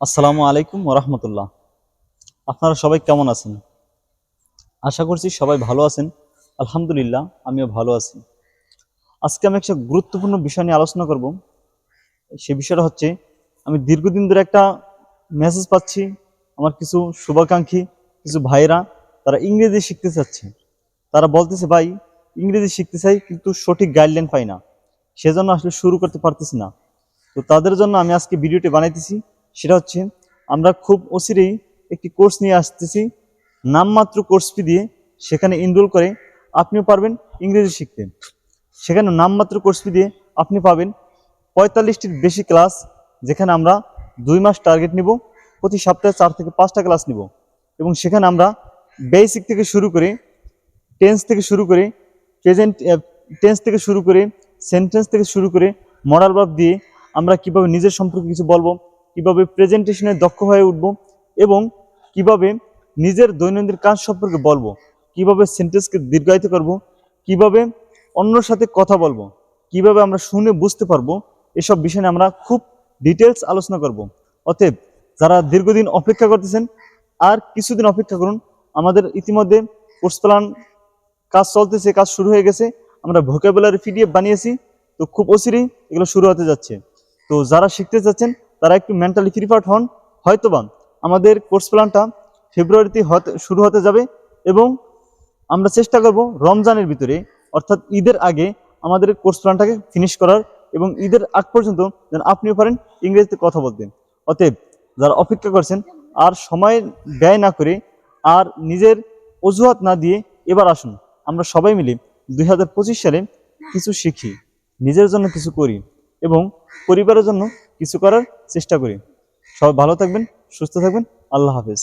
আসসালামু আলাইকুম ওরহমতুল্লাহ। আপনারা সবাই কেমন আছেন? আশা করছি সবাই ভালো আছেন। আলহামদুলিল্লাহ, আমিও ভালো আছি। আজকে আমি একটা গুরুত্বপূর্ণ বিষয় নিয়ে আলোচনা করব। সে বিষয়টা হচ্ছে, আমি দীর্ঘদিন ধরে একটা মেসেজ পাচ্ছি, আমার কিছু শুভাকাঙ্ক্ষী, কিছু ভাইরা, তারা ইংরেজি শিখতে চাচ্ছে। তারা বলতেছে, ভাই ইংরেজি শিখতে চাই কিন্তু সঠিক গাইডলাইন পাই না, সেজন্য আসলে শুরু করতে পারতেছি না। তো তাদের জন্য আমি আজকে ভিডিওটি বানাইতেছি। সেটা হচ্ছে, আমরা খুব অচিরেই একটি কোর্স নিয়ে আসতেছি, নামমাত্র কোর্স ফি দিয়ে সেখানে এনরোল করে আপনিও পারবেন ইংরেজি শিখতে। সেখানে নামমাত্র কোর্স ফি দিয়ে আপনি পাবেন 45টির বেশি ক্লাস, যেখানে আমরা 2 মাস টার্গেট নিব, প্রতি সপ্তাহে 4 থেকে 5টা ক্লাস নিব। এবং সেখানে আমরা বেসিক থেকে শুরু করে টেন্স থেকে শুরু করে প্রেজেন্ট টেন্স থেকে শুরু করে সেন্টেন্স থেকে শুরু করে মডাল ভার্ব দিয়ে আমরা কিভাবে নিজের সম্পর্কে কিছু বলবো, কিভাবে প্রেজেন্টেশনে দক্ষ হয়ে উঠবো, এবং কিভাবে নিজের দৈনন্দিন কাজ সম্পর্কে বলবো, কিভাবে সেন্টেন্সকে দীর্ঘায়িত করব, কিভাবে অন্যর সাথে কথা বলবো, কিভাবে আমরা শুনে বুঝতে পারবো, এসব বিষয় নিয়ে আমরা খুব ডিটেলস আলোচনা করব। অতএব যারা দীর্ঘদিন অপেক্ষা করতেছেন, আর কিছুদিন অপেক্ষা করুন। আমাদের ইতিমধ্যে কোর্স প্ল্যান কাজ চলতেছে, কাজ শুরু হয়ে গেছে। আমরা ভোকাবুলারি পিডিএফ বানিয়েছি, তো খুব অচিরেই এগুলো শুরু হতে যাচ্ছে। তো যারা শিখতে চাচ্ছেন তারা একটু মেন্টালি প্রিপেয়ার্ড হন। হয়তোবা আমাদের কোর্স প্ল্যানটা ফেব্রুয়ারিতে শুরু হতে যাবে, এবং আমরা চেষ্টা করব রমজানের ভিতরে, অর্থাৎ ঈদের আগে আমাদের কোর্স প্ল্যানটাকে ফিনিশ করার, এবং ঈদের আগ পর্যন্ত যেন আপনিও পারেন ইংরেজিতে কথা বলতে। অতএব যারা অপেক্ষা করছেন, আর সময় ব্যয় না করে, আর নিজের অজুহাত না দিয়ে এবার আসুন, আমরা সবাই মিলে 2025 সালে কিছু শিখি, নিজের জন্য কিছু করি, এবং পরিবারের জন্য কিছু করার চেষ্টা করি। সবাই ভালো থাকবেন, সুস্থ থাকবেন। আল্লাহ হাফেজ।